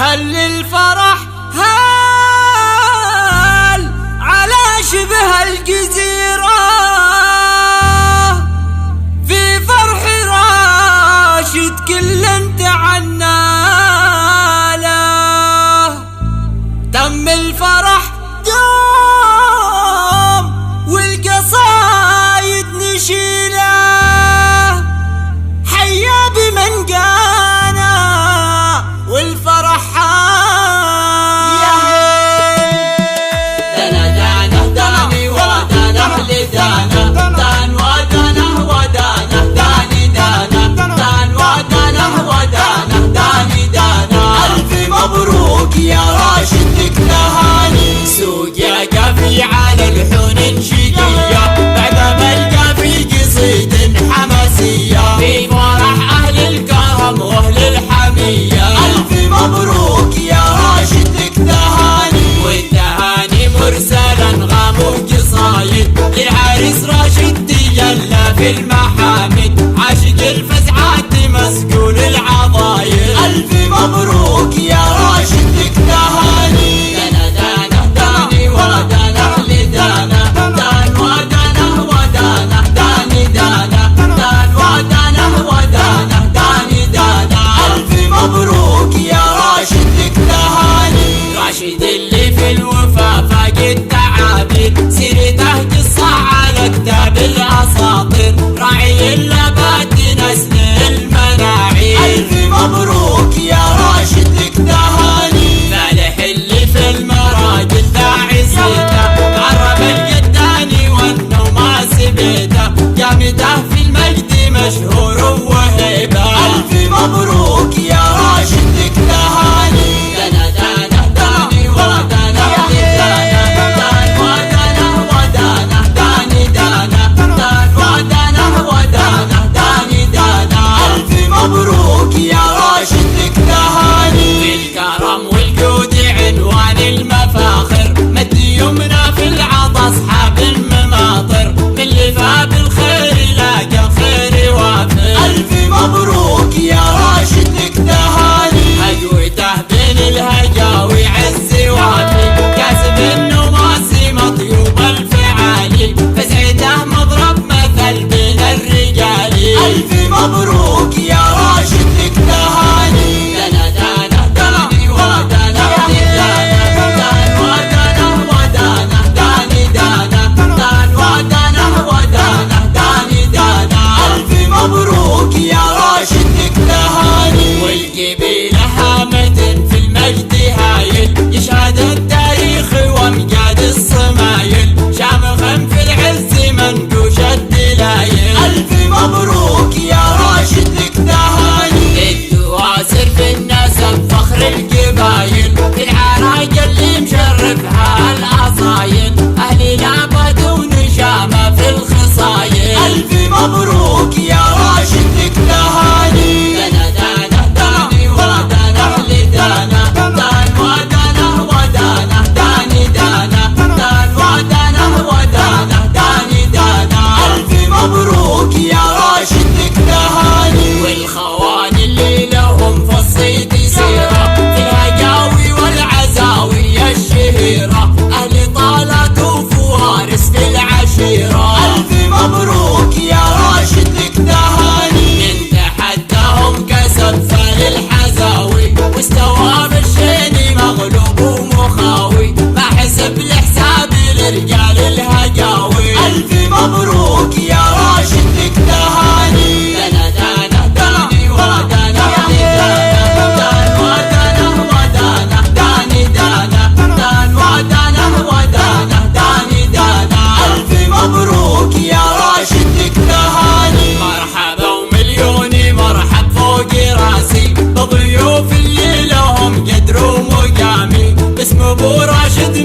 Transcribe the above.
هل الفرح هال على شبه الجزيرة في فرح راشد كل انت عنا له تم الفرح دوم والقصايد نشيله حيا بمن قانا والفرح دنا دانا داني ودانا لدانا دان ودانا ودانا داني دانا دان ودانا ودانا داني دانا ألف مبروك يا راشد لك تهاني سوق يا قافي على الحون شقية بعد ما القافي قصيد حماسية في فرح أهل الكرم وأهل الحمية ألف مبروك يا راشد لك تهاني والتهاني مرسلا غام وقصايد للعريس راشد تجلى في المحامد عاشق الفزعات مسجون العضايد ألف مبروك يا راشد لك تهاني دنا دانا داني ودانا لدانا دان ودانا ودانا داني دانا دان ودانا ودانا داني دانا ألف مبروك يا راشد لك تهاني راشد اللي في الوفا فاق التعابير سيرته قصة على كتاب الأساطير راعي اللبات نسل المناعير ألف مبروك يا راشد لك تهاني فالح اللي في المراجل داعي سيته عرب القداني وانه ما سبيته جامده في المجد مشهور وهيبه ألف مبروك يا راشد لك تهاني دنا دانا داني ودانا لدانا دان ودانا ودانا داني دانا دان ودانا ودانا داني دانا ألف مبروك يا راشد لك تهاني بالكرم والجود عنوان المفاخر مد يمنى في العطا اصحاب المماطر من اللي فاب الخير لاقى الخير وافر ألف مبروك يا راشد لك تهاني هجوته بين الهجاوي عزي وافي كاسب النماسي مطيوب الفعالي فزعته مضرب مثل بين الرجال ألف مبروك يا راشد لك تهاني دنا دانا داني ودانا لدانا دان ودانا ودانا داني دانا دان ودانا ودانا داني دانا ألف مبروك يا راشد لك تهاني والقبيلة هامة في المجد هايل يشهد التاريخ وامجاد الصمايل شامخ في العز منقوش الدلايل ألف مبروك يا راشد لك تهاني الدواسر في النسب فخر القبايل في العراق اللي مشرفها الأصايل أهل لابد ونشامة في الخصايل ألف مبروك يا راشد لك تهاني دنا دانا داني ودانا لدانا دان ودانا ودانا داني دانا دان ودانا ودانا داني دانا ألف مبروك يا راشد لك تهاني والخوان اللي لهم في الصيد سيرة في الهجاوي والعزاوي الشهيرة أهل طالات وفوارس في العشيرة ألف مبروك يا راشد لك تهاني من تحداهم كسب فال الحزاوي واستوى بالشيني مغلوب ومخاوي ما حسب الحساب لرجال الهجاوي ألف مبروك يا راشد لك تهاني دنا دانا داني ودانا لدانا دان ودانا ودانا داني دانا دان ودانا ودانا داني دانا ألف مبروك يا راشد لك تهاني مرحبا ومليوني مرحب فوق راسي بضيوف اللي لهم قدر ومقامي باسم ابو راشد